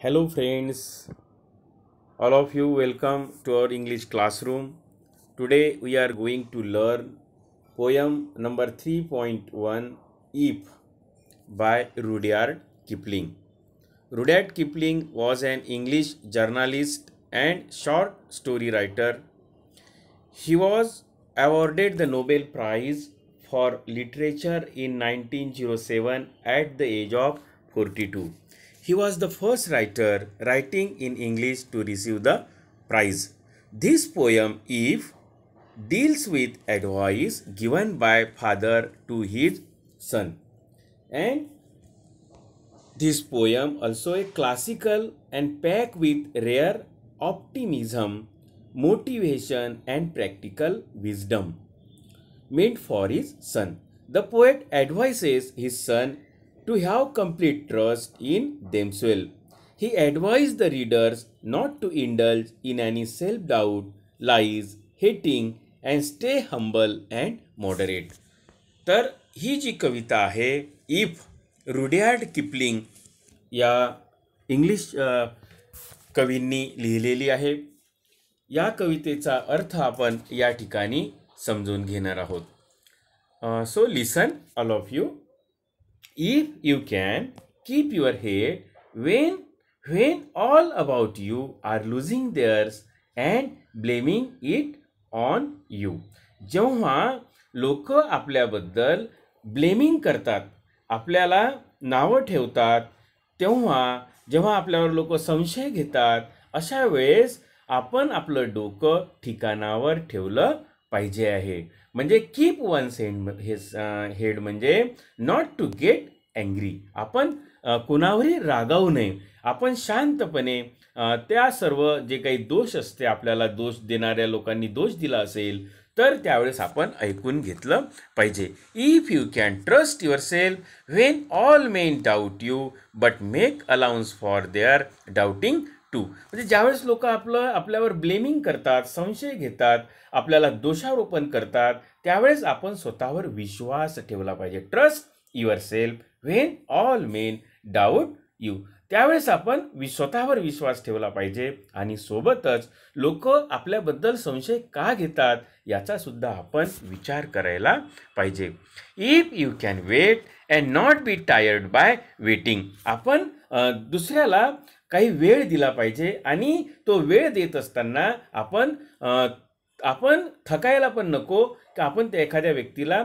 Hello friends, all of you welcome to our English classroom. Today we are going to learn poem number 3.1 If by Rudyard Kipling. Rudyard Kipling was an English journalist and short story writer. He was awarded the Nobel Prize for Literature in 1907 at the age of 42. He was the first writer writing in English to receive the prize. This poem, If, deals with advice given by father to his son. And this poem also a classical and packed with rare optimism, motivation and practical wisdom meant for his son. The poet advises his son to have complete trust in themselves. He advised the readers not to indulge in any self-doubt, lies, hating and stay humble and moderate. तर ही जी कविता आहे if Rudyard Kipling या English कवींनी लिहिलेली आहे. या कवितेचा अर्थ आपण या ठिकाणी समजून घेणार आहोत. So listen all of you. If you can keep your head when all about you are losing theirs and blaming it on you. जेव्हा लोक आपल्याबद्दल ब्लेमिंग करतात, आपल्याला नावं ठेवतात, जेव्हा आपल्यावर लोक संशय घेतात, अशा वेळेस आपण आपलं डोकं ठिकाणावर ठेवलं पाहिजे आहे. म्हणजे कीप वन्स हेड म्हणजे नॉट टू गेट अँग्री. आपण कुणावरही रागावू नये. आपण शांतपणे त्या सर्व जे काही दोष असते, आपल्याला दोष देणाऱ्या लोकांनी दोष दिला असेल तर त्यावेळेस आपण ऐकून घेतलं पाहिजे. If you can trust yourself when all men doubt you but make allowance for their doubting too. म्हणजे ज्यावेळेस लोक आपल्यावर ब्लेमिंग करतात, संशय घेतात, आपल्याला दोषारोपण करतात, त्यावेळेस आपण स्वतःवर विश्वास ठेवला पाहिजे. Trust yourself when all men doubt you. त्यावेळेस आपण स्वतःवर विश्वास ठेवला पाहिजे आणि सोबतच लोक आपल्याबद्दल संशय का घेतात याचा सुद्धा आपण विचार करायला पाहिजे. If you can wait and not be tired by waiting. आपण दुसऱ्याला काही वेळ दिला पाहिजे आणि तो वेळ देत असताना आपण थकायला पण नको की आपण त्या एखाद्या व्यक्तीला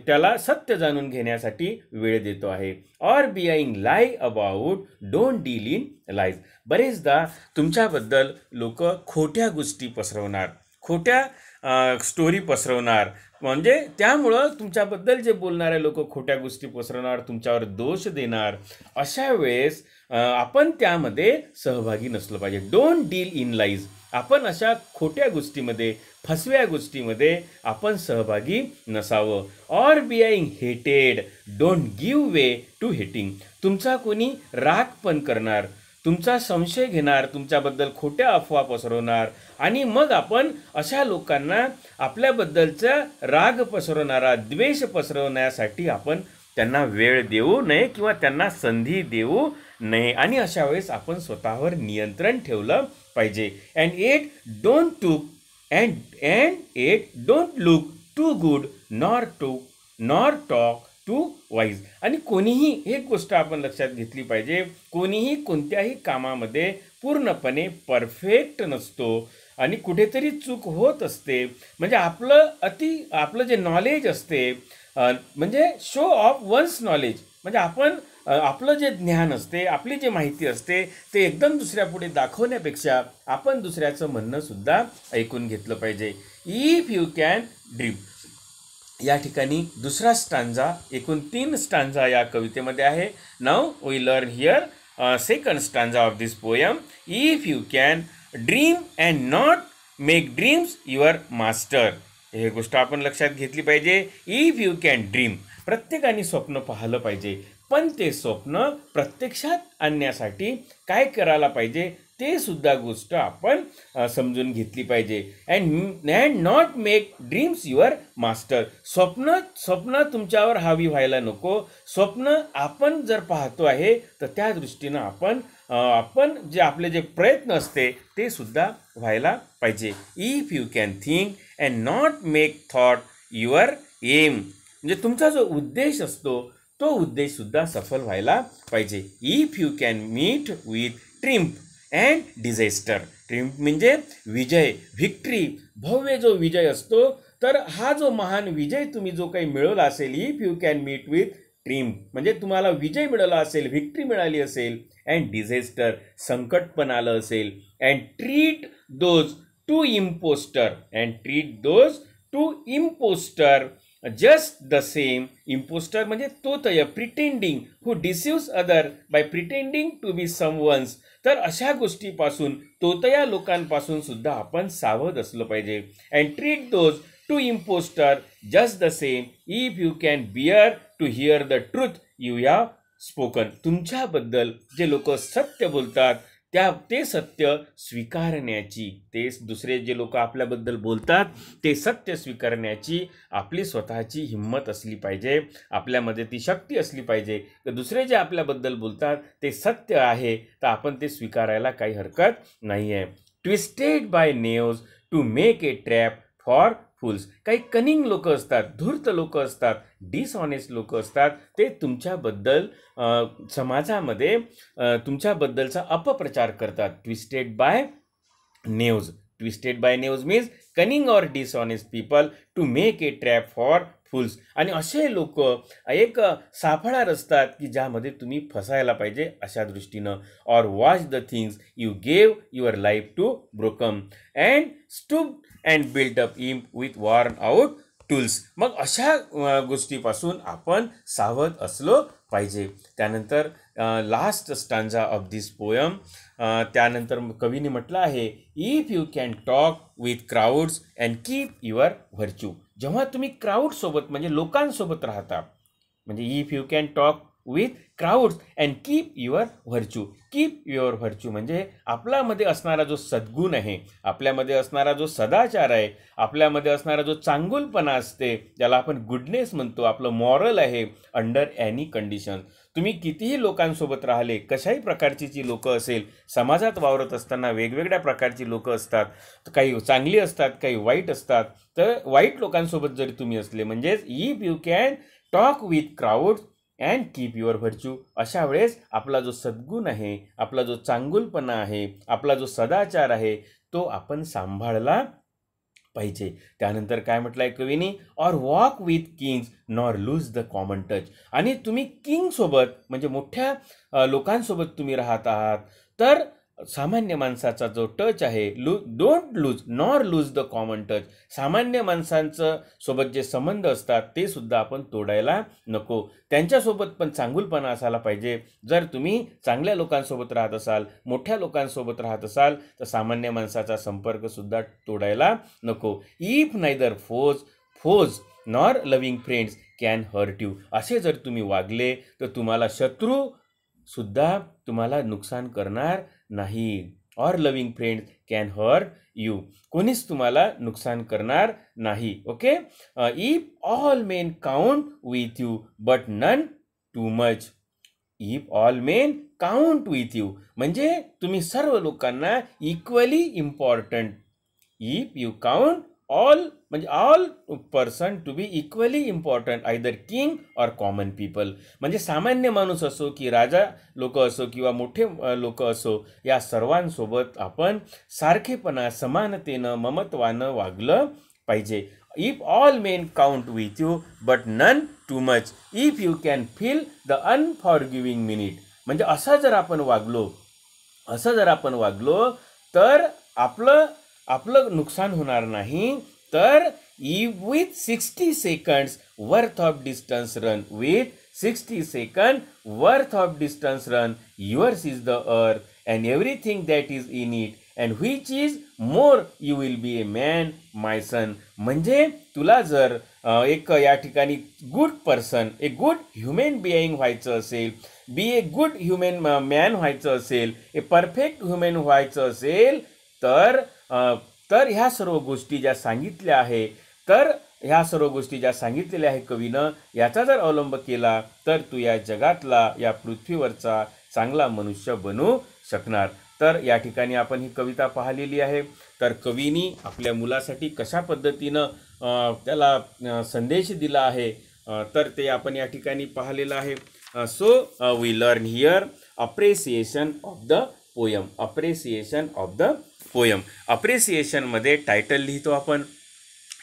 त्याला सत्य जाणून घेण्यासाठी वेळ देतो आहे. Or being lie about don't deal in lies. बरेचदा तुमच्याबद्दल लोक खोट्या गोष्टी पसरवणार, खोट्या स्टोरी पसरवणार. म्हणजे त्यामुळं तुमच्याबद्दल जे बोलणारे लोक खोट्या गोष्टी पसरवणार, तुमच्यावर दोष देणार. अशा वेळेस आपण त्यामध्ये सहभागी नसलं पाहिजे. Don't deal in lies. आपण अशा खोट्या गोष्टीमध्ये, फसव्या गोष्टीमध्ये आपण सहभागी नसावं. Or being hated don't give way to hating. तुमचा कोणी राग पण करणार, तुमचा संशय घेणार, तुमच्याबद्दल खोट्या अफवा पसरवणार आणि मग आपण अशा लोकांना आपल्याबद्दलचा राग पसरवणारा, द्वेष पसरवण्यासाठी आपण त्यांना वेळ देऊ नये किंवा त्यांना संधी देऊ नये. आणि अशा वेळेस आपण स्वतःवर नियंत्रण ठेवलं पाहिजे. And it don't look too good nor talk too wise. आणि कोणीही एक गोष्ट आपण लक्षात घेतली पाहिजे, कोणीही कोणत्याही कामामध्ये पूर्णपणे परफेक्ट नसतो आणि कुठेतरी चूक होत असते. म्हणजे आपलं जे नॉलेज असते, म्हणजे शो ऑफ वन्स नॉलेज, म्हणजे आपलं जे ज्ञान असते, आपली जी माहिती असते ते एकदम दुसऱ्यापुढे दाखवण्यापेक्षा आपण दुसऱ्याचं म्हणणं सुद्धा ऐकून घेतलं पाहिजे. If you can dream. या ठिकाणी दुसरा स्टांजा, एकूण 3 स्टांजा या कवितेमध्ये आहे. Now we learn here second stanza of this poem. If you can dream and not make dreams your master. हे गोष्ट आपण लक्षात घेतली पाहिजे. If you can dream. प्रत्येकाने स्वप्न पाहिलं पाहिजे, पण ते स्वप्न प्रत्यक्षात आणण्यासाठी काय करायला पाहिजे, ते सुद्धा गोष्ट आपण समजून घेतली पाहिजे. And not make dreams your master. स्वप्न तुमच्यावर हावी व्हायला नको. स्वप्न आपण जर पाहतो आहे तर त्या दृष्टीनं आपण जे प्रयत्न असते ते सुद्धा व्हायला पाहिजे. If you can think and not make thought your aim. म्हणजे तुमचा जो उद्देश असतो तो उद्देश सुद्धा सफल व्हायला पाहिजे. If you can meet with triumph and disaster. Triumph म्हणजे विजय, व्हिक्ट्री, भव्य जो विजय असतो. तर हा जो महान विजय तुम्ही जो काही मिळवला असेल, if you can meet with triumph म्हणजे तुम्हाला विजय मिळाला असेल, व्हिक्ट्री मिळाली असेल. अँड डिझास्टर संकट पण आलं असेल. And treat those two impostor. And treat those two impostor just the same. Impostor म्हणजे तोतय, pretending, who deceives other by pretending to be someone's. तर अशा गोष्टीपासून, तोतया लोकांपासून सुद्धा आपण सावध असलं पाहिजे. And treat those two impostor just the same if you can bear to hear the truth you have spoken. तुमच्याबद्दल जे लोक सत्य बोलतात ते सत्य स्वीकारण्याची, ते दुसरे जे लोक आपल्याबद्दल बोलतात ते सत्य स्वीकारण्याची आपली स्वतःची हिंमत असली पाहिजे. आपल्यामध्ये ती शक्ती असली पाहिजे की दुसरे जे आपल्याबद्दल बोलतात ते सत्य आहे तर आपण ते स्वीकारायला काही हरकत नाही आहे. Twisted by knaves to make a trap for fools. काही कनिंग लोक असतात, धूर्त लोक असतात, डिसऑनेस्ट लोक असतात. ते तुमच्याबद्दल समाजामध्ये तुमच्याबद्दलचा अपप्रचार करतात. Twisted by knaves. Twisted by knaves means cunning or dishonest people to make a trap for fools. आणि असे लोक एक सापळा असतात की ज्यामध्ये तुम्ही फसायला पाहिजे अशा दृष्टीनं. Or watch the things you gave your life to broken and stoop and built up em with worn out tools. मग अशा गोष्टीपासून आपण सावध असलो पाहिजे. त्यानंतर last stanza of this poem, त्यानंतर कवीने म्हटलं आहे, if you can talk with crowds and keep your virtue. जेव्हा तुम्ही क्राऊडसोबत म्हणजे लोकांसोबत राहता, म्हणजे if you can talk with crowds and keep your virtue. Keep your virtue म्हणजे आपल्यामध्ये असणारा जो सद्गुण आहे, आपल्यामध्ये असणारा जो सदाचार आहे, आपल्यामध्ये असणारा जो चांगुलपणा असते, ज्याला आपण गुडनेस म्हणतो, आपलं मॉरल आहे, अंडर एनी कंडिशन. तुम्ही कितीही लोकांसोबत राहिले, कशाही प्रकारची जी लोकं असेल, समाजात वावरत असताना वेगवेगळ्या प्रकारची लोकं असतात, काही चांगली असतात, काही वाईट असतात. तर वाईट लोकांसोबत जरी तुम्ही असले, म्हणजेच if you can talk with crowds and keep your virtue, अशा वेळेस आपला जो सद्गुण आहे, आपला जो चांगुलपणा आहे, आपला जो सदाचार आहे तो आपण सांभाळला पाहिजे. त्यानंतर काय म्हटलं आहे कवीनी, or walk with kings nor lose the common touch. आणि तुम्ही किंगसोबत म्हणजे मोठ्या लोकांसोबत तुम्ही राहत आहात तर सामान्य माणसाचा जो टच आहे, don't lose nor lose the common touch. सामान्य माणसांचं सोबत जे संबंध असतात ते सुद्धा आपण तोडायला नको. त्यांच्यासोबत पण चांगुलपणा असायला पाहिजे. जर तुम्ही चांगल्या लोकांसोबत राहत असाल, मोठ्या लोकांसोबत राहत असाल तर सामान्य माणसाचा संपर्क सुद्धा तोडायला नको. If neither foes nor loving friends can hurt you. असे जर तुम्ही वागले तर तुम्हाला शत्रू सुद्धा तुम्हाला नुकसान करणार नाही. Or loving friends can hurt you. कोणीच तुम्हाला नुकसान करणार नाही. Okay. If all men count with you but none too much. If all men count with you म्हणजे तुम्ही सर्व लोकांना equally important. If you count all म्हणजे all person to be equally important, either king or common people. म्हणजे सामान्य माणूस असो की राजा लोक असो किंवा मोठे लोक असो, या सर्वांसोबत आपण सारखेपणा, समानतेनं, ममत्वानं वागलं पाहिजे. If all men count with you but none too much. If you can feel the unforgiving minute. म्हणजे असं जर आपण वागलो तर आपलं नुकसान होणार नाही. तर with 60 seconds worth of distance run, with 60 second worth of distance run, yours is the earth and everything that is in it and which is more you will be A man my son. म्हणजे तुला जर एक या ठिकाणी good person, a good human being व्हायचं असेल, बी a good human man व्हायचं असेल, ए परफेक्ट ह्युमन व्हायचं असेल, तर ह्या सर्व गोष्टी ज्या सांगितल्या आहे, तर ह्या सर्व गोष्टी ज्या सांगितलेल्या आहे कवीनं, याचा जर अवलंब केला तर तू या जगातला, या पृथ्वीवरचा चांगला मनुष्य बनू शकणार. तर या ठिकाणी आपण ही कविता पाहिलेली आहे. तर कवीनी आपल्या मुलासाठी कशा पद्धतीनं त्याला संदेश दिला आहे, तर ते आपण या ठिकाणी पाहिलेलं आहे. So we learn here appreciation of the poem. Appreciation of the poem. अप्रिसिएशनमध्ये टायटल लिहितो आपण,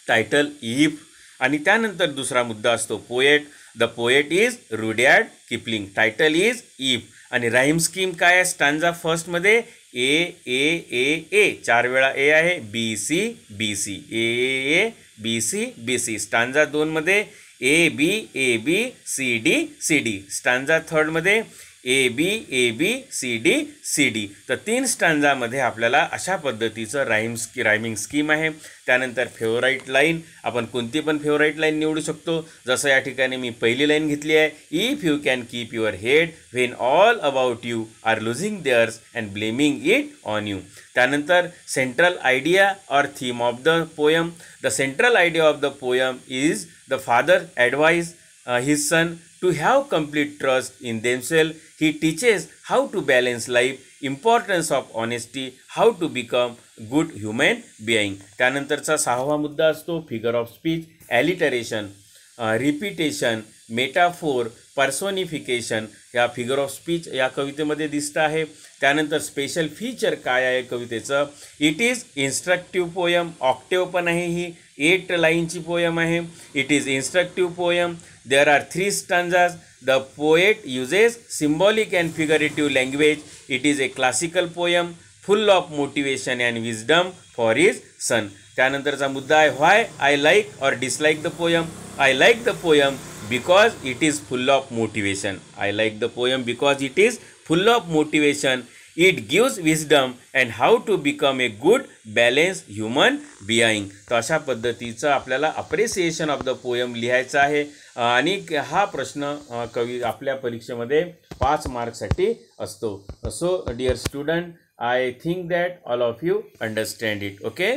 टायटल इफ, आणि त्यानंतर दुसरा मुद्दा असतो poet. The poet is Rudyard Kipling. Title is if. आणि राईम स्कीम काय आहे? स्टांजा फर्स्टमध्ये ए ए ए ए, 4 वेळा ए आहे, B C B C, A B C B C. Stanza 2मध्ये A B C D. Stanza थर्डमध्ये ए बी सी डी. तर 3 स्टांजामध्ये आपल्याला अशा पद्धतीचं रायमिंग स्कीम आहे. त्यानंतर फेवराईट लाईन, आपण कोणती पण फेवराईट लाईन निवडू शकतो. जसं या ठिकाणी मी पहिली लाईन घेतली आहे, if you can keep your head when all about you are losing theirs and blaming it on you. त्यानंतर central idea or theme of the poem. The central idea of the poem is the father advise his son to have complete trust in themselves. He teaches how to balance life, importance of honesty, how to become good human being. त्यानंतरचा 6वा मुद्दा असतो figure of speech, alliteration, repetition, metaphor, personification. या figure of speech या कवितेमध्ये दिसतं आहे. त्यानंतर स्पेशल फीचर काय आहे कवितेचं? It is instructive poem. Octave पण आहे, ही 8 लाईनची पोयम आहे. It is instructive poem. There are 3 stanzas. The poet uses symbolic and figurative language. It is a classical poem full of motivation and wisdom for his son. त्यानंतरचा मुद्दा आहे why I like or dislike the poem. I like the poem because it is full of motivation. I like the poem because it is full of motivation. It gives wisdom and how to become a good balanced human being. तर अशा पद्धतीचं आपल्याला appreciation of the poem लिहायचं आहे. आणि हा प्रश्न आपल्या परीक्षेमध्ये 5 मार्क्ससाठी असतो. So dear student, I think that all of you understand it. Okay.